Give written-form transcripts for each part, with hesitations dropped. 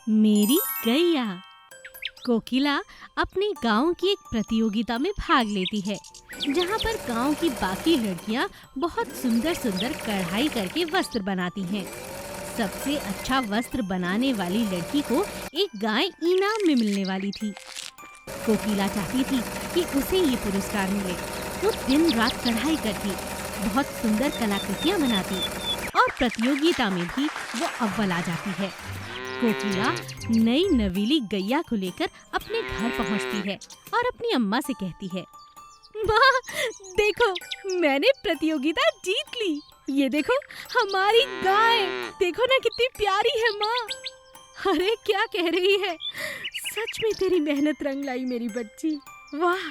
मेरी गैया। कोकिला अपने गांव की एक प्रतियोगिता में भाग लेती है, जहां पर गांव की बाकी लड़कियां बहुत सुंदर सुंदर कढ़ाई करके वस्त्र बनाती हैं। सबसे अच्छा वस्त्र बनाने वाली लड़की को एक गाय इनाम में मिलने वाली थी। कोकिला चाहती थी कि उसे ये पुरस्कार मिले। वो दिन रात कढ़ाई करती, बहुत सुंदर कलाकृतियां बनाती और प्रतियोगिता में भी वो अव्वल आ जाती है। कोकिला नई नवीली गैया को लेकर अपने घर पहुंचती है और अपनी अम्मा से कहती है, माँ देखो, मैंने प्रतियोगिता जीत ली। ये देखो हमारी गाय, देखो ना कितनी प्यारी है माँ। अरे क्या कह रही है, सच में तेरी मेहनत रंग लाई मेरी बच्ची। वाह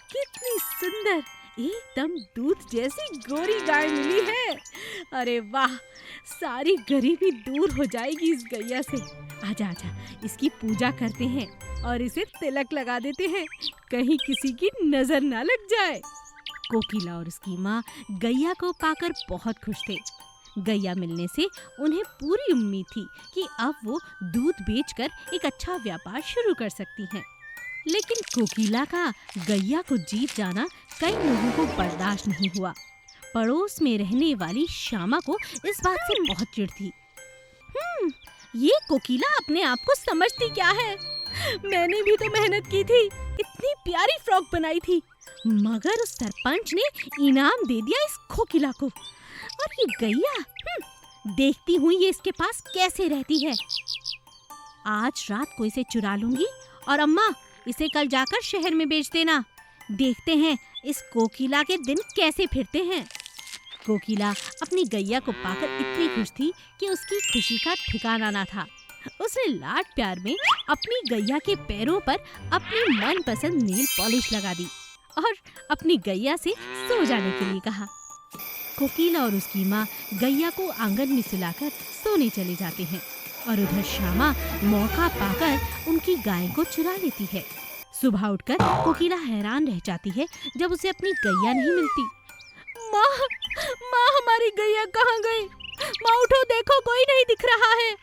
कितनी सुंदर, एकदम दूध जैसी गोरी गाय मिली है। अरे वाह, सारी गरीबी दूर हो जाएगी इस गैया से। आजा आजा, इसकी पूजा करते हैं और इसे तिलक लगा देते हैं, कहीं किसी की नजर ना लग जाए। कोकिला और उसकी माँ गैया को पाकर बहुत खुश थे। गैया मिलने से उन्हें पूरी उम्मीद थी कि अब वो दूध बेचकर एक अच्छा व्यापार शुरू कर सकती हैं। लेकिन कोकिला का गैया को जीत जाना कई लोगों को बर्दाश्त नहीं हुआ। पड़ोस में रहने वाली श्यामा को इस बात से बहुत चिढ़ थी। ये कोकिला अपने आप को समझती क्या है? मैंने भी तो मेहनत की थी, इतनी प्यारी फ्रॉक बनाई थी, मगर उस सरपंच ने इनाम दे दिया इस कोकिला को। और ये गैया, देखती हूँ ये इसके पास कैसे रहती है। आज रात को इसे चुरा लूंगी और अम्मा इसे कल जाकर शहर में बेच देना। देखते हैं इस कोकिला के दिन कैसे फिरते हैं। कोकिला अपनी गैया को पाकर इतनी खुश थी कि उसकी खुशी का ठिकाना ना था। उसने लाड प्यार में अपनी गैया के पैरों पर अपनी मनपसंद नेल पॉलिश लगा दी और अपनी गैया से सो जाने के लिए कहा। कोकिला और उसकी माँ गैया को आंगन में सुलाकर सोने चले जाते हैं और उधर श्यामा मौका पाकर उनकी गाय को चुरा लेती है। सुबह उठकर कोकिला हैरान रह जाती है जब उसे अपनी गैया नहीं मिलती। माँ, माँ हमारी गैया कहाँ गई? माँ उठो, देखो कोई नहीं दिख रहा है।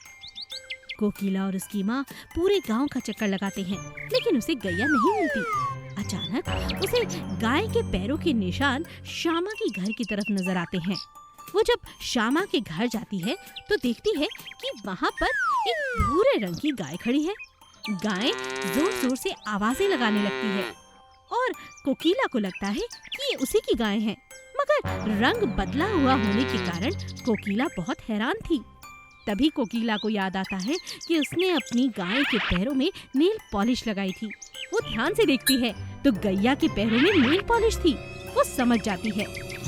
कोकिला और उसकी माँ पूरे गांव का चक्कर लगाते हैं, लेकिन उसे गैया नहीं मिलती। अचानक उसे गाय के पैरों के निशान श्यामा के घर की तरफ नजर आते हैं। वो जब श्यामा के घर जाती है तो देखती है कि वहाँ पर एक भूरे रंग की गाय खड़ी है। गाय जोर जोर से आवाजें लगाने लगती है और कोकिला को लगता है कि ये उसी की गाय है, मगर रंग बदला हुआ होने के कारण कोकिला बहुत हैरान थी। तभी कोकिला को याद आता है कि उसने अपनी गाय के पैरों में नेल पॉलिश लगाई थी। वो ध्यान से देखती है तो गैया के पैरों में नेल पॉलिश थी। वो समझ जाती है।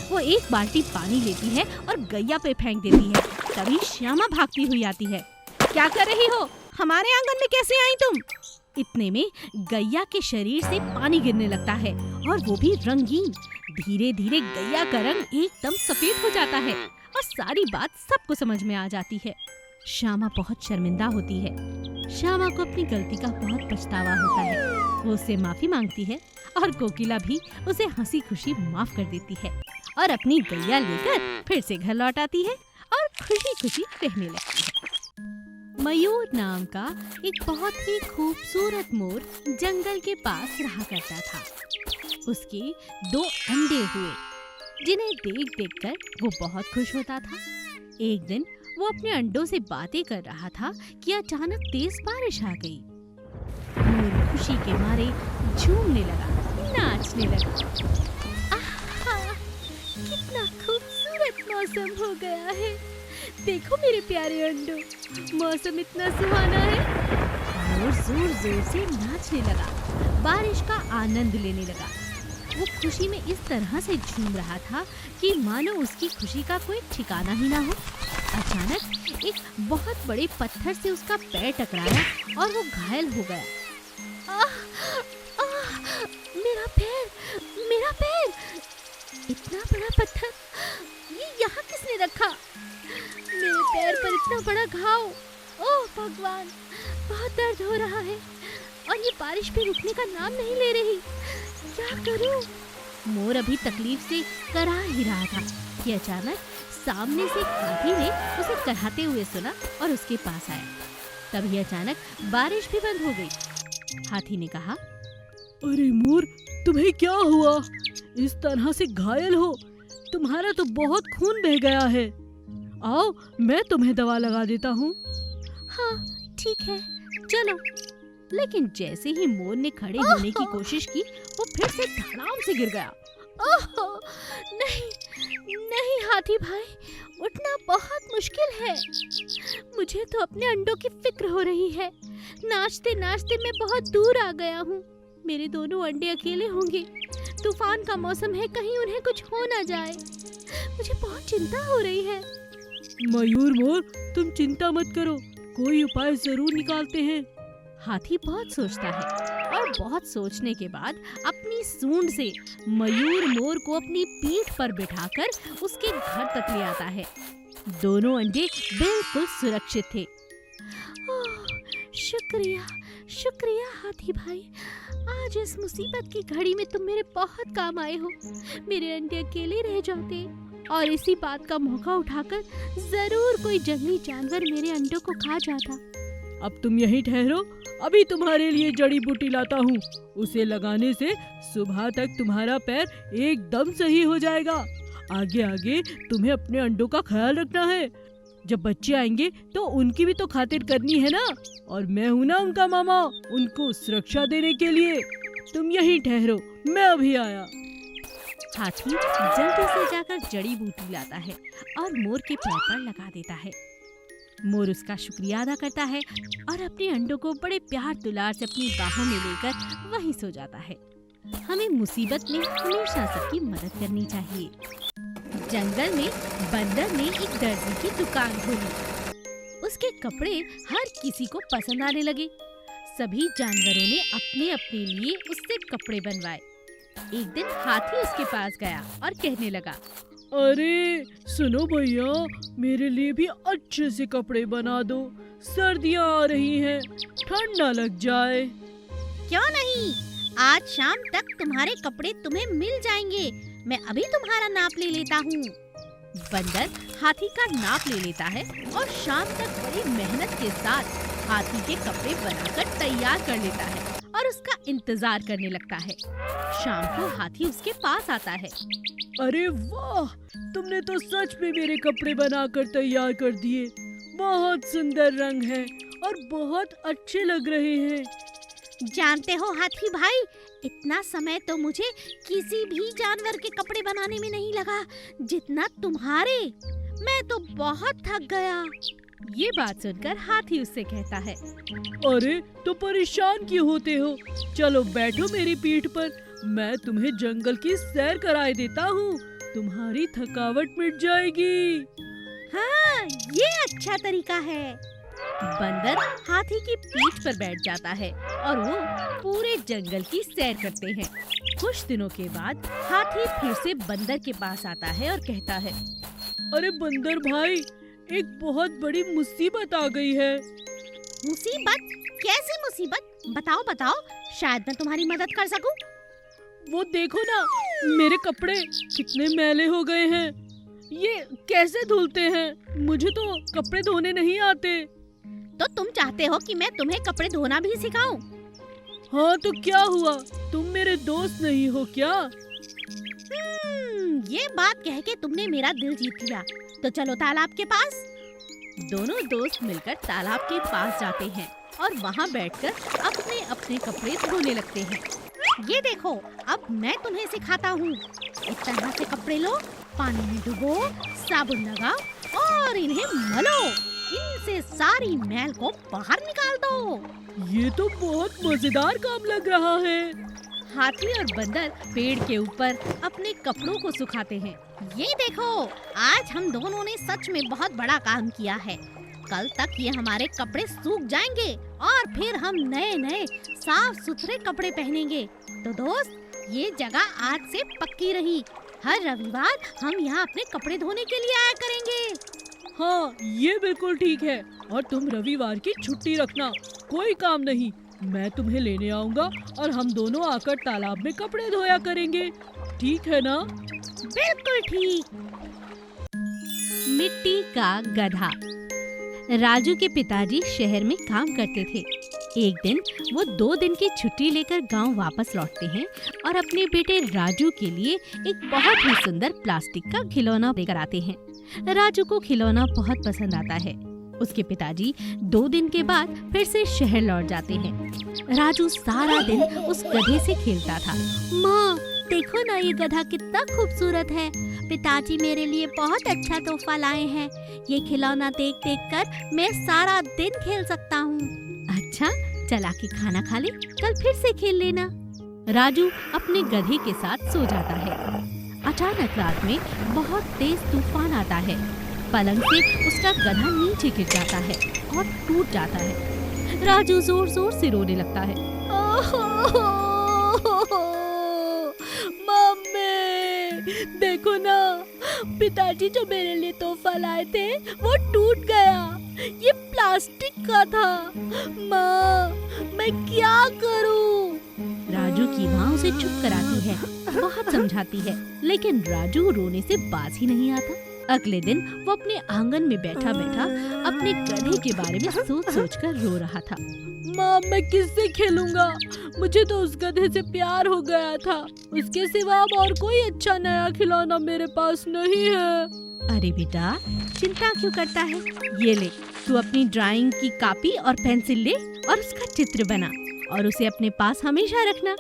वो एक बाल्टी पानी लेती है और गैया पे फेंक देती है। तभी श्यामा भागती हुई आती है। क्या कर रही हो? हमारे आंगन में कैसे आई तुम? इतने में गैया के शरीर से पानी गिरने लगता है और वो भी रंगीन। धीरे धीरे गैया का रंग एकदम सफेद हो जाता है और सारी बात सबको समझ में आ जाती है। श्यामा बहुत शर्मिंदा होती है। श्यामा को अपनी गलती का बहुत पछतावा होता है। वो उससे माफी मांगती है और कोकिला भी उसे हंसी खुशी माफ कर देती है और अपनी गैया लेकर फिर से घर लौट आती है और खुशी खुशी रहने लगती है। मयूर नाम का एक बहुत ही खूबसूरत मोर जंगल के पास रहा करता था। उसके 2 अंडे हुए, जिन्हें देख देखकर वो बहुत खुश होता था। एक दिन वो अपने अंडों से बातें कर रहा था कि अचानक तेज बारिश आ गई। मोर खुशी के मारे झूमने लगा, नाचने लगा। आहा, कितना खूबसूरत मौसम हो गया है। देखो मेरे प्यारे अंडों, मौसम इतना सुहाना है। मोर जोर जोर से नाचने लगा, बारिश का आनंद लेने लगा। वो खुशी में इस तरह से झूम रहा था कि मानो उसकी खुशी का कोई ठिकाना ही ना हो। अचानक एक बहुत बड़े पत्थर से उसका पैर टकराया और वो घायल हो गया। आह, आह, मेरा पैर, मेरा पैर! इतना बड़ा पत्थर, ये यहाँ किसने रखा? मेरे पैर पर इतना बड़ा घाव! ओह भगवान, बहुत दर्द हो रहा है और ये बारिश भी रुकने का नाम नहीं ले रही। क्या करूं? मोर अभी तकलीफ से कराह ही रहा था कि अचानक सामने से एक हाथी ने उसे कराहते हुए सुना और उसके पास आया। तभी अचानक बारिश भी बंद हो गई। हाथी ने कहा, अरे मोर, तुम्हें क्या हुआ? इस तरह से घायल हो? तुम्हारा तो बहुत खून बह गया है। आओ, मैं तुम्हें दवा लगा देता हूँ। हाँ ठीक है, चलो। लेकिन जैसे ही मोर ने खड़े होने की कोशिश की, वो फिर से धड़ाम से गिर गया। ओह नहीं नहीं हाथी भाई, उठना बहुत मुश्किल है। मुझे तो अपने अंडों की फिक्र हो रही है। नाचते नाचते मैं बहुत दूर आ गया हूँ। मेरे दोनों अंडे अकेले होंगे। तूफान का मौसम है, कहीं उन्हें कुछ हो ना जाए। मुझे बहुत चिंता हो रही है। मयूर मोर, तुम चिंता मत करो, कोई उपाय जरूर निकालते हैं। हाथी बहुत सोचता है और बहुत सोचने के बाद अपनी सूंड से मयूर मोर को अपनी पीठ पर बिठाकर उसके घर तक ले आता है। दोनों अंडे बिल्कुल सुरक्षित थे। ओह, शुक्रिया शुक्रिया हाथी भाई, आज इस मुसीबत की घड़ी में तुम मेरे बहुत काम आए हो। मेरे अंडे अकेले रह जाते और इसी बात का मौका उठाकर जरूर कोई जंगली जानवर मेरे अंडों को खा जाता। अब तुम यहीं ठहरो, अभी तुम्हारे लिए जड़ी बूटी लाता हूँ। उसे लगाने से सुबह तक तुम्हारा पैर एकदम सही हो जाएगा। आगे आगे तुम्हें अपने अंडों का ख्याल रखना है। जब बच्चे आएंगे तो उनकी भी तो खातिर करनी है ना, और मैं हूँ ना उनका मामा, उनको सुरक्षा देने के लिए। तुम यहीं ठहरो, मैं अभी आया। हाथी जल्दी से जाकर जड़ी बूटी लाता है और मोर के पैर पर लगा देता है। मोर उसका शुक्रिया अदा करता है और अपने अंडों को बड़े प्यार दुलार से अपनी बाहों में लेकर वहीं सो जाता है। हमें मुसीबत में हमेशा सबकी मदद करनी चाहिए। जंगल में बंदर ने एक दर्जी की दुकान खोली। उसके कपड़े हर किसी को पसंद आने लगे। सभी जानवरों ने अपने अपने लिए उससे कपड़े बनवाए। एक दिन हाथी उसके पास गया और कहने लगा, अरे सुनो भैया, मेरे लिए भी अच्छे से कपड़े बना दो। सर्दियाँ आ रही हैं, ठंड ना लग जाए। क्यों नहीं, आज शाम तक तुम्हारे कपड़े तुम्हें मिल जाएंगे। मैं अभी तुम्हारा नाप ले लेता हूँ। बंदर हाथी का नाप ले लेता है और शाम तक बड़ी मेहनत के साथ हाथी के कपड़े बनाकर तैयार कर लेता है और उसका इंतजार करने लगता है। शाम को हाथी उसके पास आता है। अरे वाह, तुमने तो सच में मेरे कपड़े बनाकर तैयार कर दिए। बहुत सुंदर रंग है और बहुत अच्छे लग रहे हैं। जानते हो हाथी भाई, इतना समय तो मुझे किसी भी जानवर के कपड़े बनाने में नहीं लगा जितना तुम्हारे। मैं तो बहुत थक गया। ये बात सुनकर हाथी उससे कहता है, अरे तो परेशान क्यों होते हो? चलो बैठो मेरी पीठ पर, मैं तुम्हें जंगल की सैर कराए देता हूँ। तुम्हारी थकावट मिट जाएगी। हाँ, ये अच्छा तरीका है। बंदर हाथी की पीठ पर बैठ जाता है और वो पूरे जंगल की सैर करते हैं। कुछ दिनों के बाद हाथी फिर से बंदर के पास आता है और कहता है, अरे बंदर भाई, एक बहुत बड़ी मुसीबत आ गई है। मुसीबत? कैसी मुसीबत? बताओ बताओ, शायद मैं तुम्हारी मदद कर सकूं। वो देखो ना, मेरे कपड़े कितने मैले हो गए हैं। ये कैसे धुलते हैं? मुझे तो कपड़े धोने नहीं आते। तो तुम चाहते हो कि मैं तुम्हें कपड़े धोना भी सिखाऊं? हाँ तो क्या हुआ, तुम मेरे दोस्त नहीं हो क्या? ये बात कह के तुमने मेरा दिल जीत लिया। तो चलो तालाब के पास। दोनों दोस्त मिलकर तालाब के पास जाते हैं और वहाँ बैठकर अपने अपने कपड़े धोने लगते हैं। ये देखो, अब मैं तुम्हें सिखाता हूँ। इस तरह से कपड़े लो, पानी में डुबो, साबुन लगाओ और इन्हें मलो। इनसे सारी मैल को बाहर निकाल दो। ये तो बहुत मजेदार काम लग रहा है। हाथी और बंदर पेड़ के ऊपर अपने कपड़ों को सुखाते हैं। ये देखो, आज हम दोनों ने सच में बहुत बड़ा काम किया है। कल तक ये हमारे कपड़े सूख जाएंगे और फिर हम नए नए साफ सुथरे कपड़े पहनेंगे। तो दोस्त, ये जगह आज से पक्की रही। हर रविवार हम यहाँ अपने कपड़े धोने के लिए आया करेंगे। हाँ, ये बिल्कुल ठीक है। और तुम रविवार की छुट्टी रखना, कोई काम नहीं। मैं तुम्हें लेने आऊँगा और हम दोनों आकर तालाब में कपड़े धोया करेंगे। ठीक है ना? बिल्कुल ठीक। मिट्टी का गधा। राजू के पिताजी शहर में काम करते थे। एक दिन वो 2 दिन की छुट्टी लेकर गांव वापस लौटते हैं और अपने बेटे राजू के लिए एक बहुत ही सुंदर प्लास्टिक का खिलौना लेकर आते हैं। राजू को खिलौना बहुत पसंद आता है। उसके पिताजी 2 दिन के बाद फिर से शहर लौट जाते हैं। राजू सारा दिन उस गधे से खेलता था। माँ देखो ना, ये गधा कितना खूबसूरत है। पिताजी मेरे लिए बहुत अच्छा तोहफा लाए हैं। ये खिलौना देख देख कर मैं सारा दिन खेल सकता हूँ। अच्छा, चला के खाना खा ले, कल फिर से खेल लेना। राजू अपने गधे के साथ सो जाता है। अचानक रात में बहुत तेज तूफान आता है। पलंग से उसका गधा नीचे गिर जाता है और टूट जाता है। राजू जोर जोर से रोने लगता है। मम्मी देखो ना, पिताजी जो मेरे लिए तोहफा लाए थे वो टूट गया। ये प्लास्टिक का था। माँ मैं क्या करूँ? राजू की माँ उसे चुप कराती है, बहुत समझाती है, लेकिन राजू रोने से बाज ही नहीं आता। अगले दिन वो अपने आंगन में बैठा बैठा अपने गधे के बारे में सोच सोच कर रो रहा था। माँ मैं किससे खेलूंगा? मुझे तो उस गधे से प्यार हो गया था। उसके सिवा अब और कोई अच्छा नया खिलौना मेरे पास नहीं है। अरे बेटा, चिंता क्यों करता है? ये ले, तू अपनी ड्राइंग की कॉपी और पेंसिल ले और उसका चित्र बना और उसे अपने पास हमेशा रखना।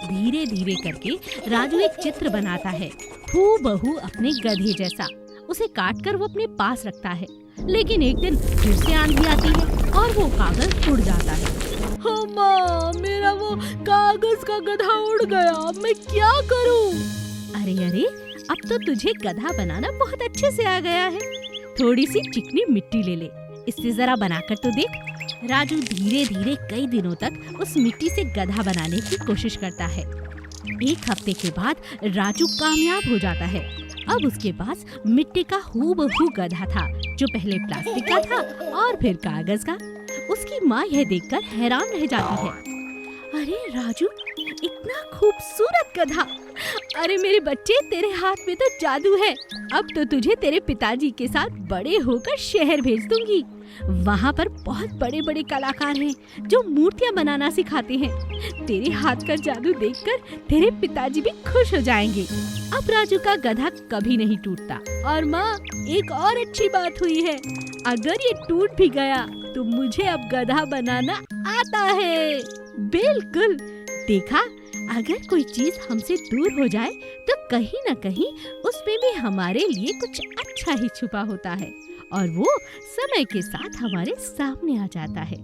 धीरे धीरे करके राजू एक चित्र बनाता है, हूबहू अपने गधे जैसा। उसे काट कर वो अपने पास रखता है, लेकिन एक दिन फिर से आंधी आती है और वो कागज उड़ जाता है। हाँ माँ, मेरा वो कागज का गधा उड़ गया। मैं क्या करूँ? अरे अरे, अब तो तुझे गधा बनाना बहुत अच्छे से आ गया है। थोड़ी सी चिकनी मिट्टी ले ले, इससे जरा बनाकर तो देख। राजू धीरे धीरे कई दिनों तक उस मिट्टी से गधा बनाने की कोशिश करता है। 1 हफ्ते के बाद राजू कामयाब हो जाता है। अब उसके पास मिट्टी का हूबहू गधा था, जो पहले प्लास्टिक का था और फिर कागज का। उसकी माँ यह देखकर हैरान रह जाती है। अरे राजू, इतना खूबसूरत गधा! अरे मेरे बच्चे, तेरे हाथ में तो जादू है। अब तो तुझे तेरे पिताजी के साथ बड़े होकर शहर भेज दूंगी। वहाँ पर बहुत बड़े बड़े कलाकार हैं जो मूर्तियाँ बनाना सिखाते हैं। तेरे हाथ का जादू देखकर तेरे पिताजी भी खुश हो जाएंगे। अब राजू का गधा कभी नहीं टूटता। और माँ, एक और अच्छी बात हुई है। अगर ये टूट भी गया तो मुझे अब गधा बनाना आता है। बिल्कुल, देखा, अगर कोई चीज हमसे दूर हो जाए तो कहीं न कहीं उसमें भी हमारे लिए कुछ अच्छा ही छुपा होता है और वो समय के साथ हमारे सामने आ जाता है।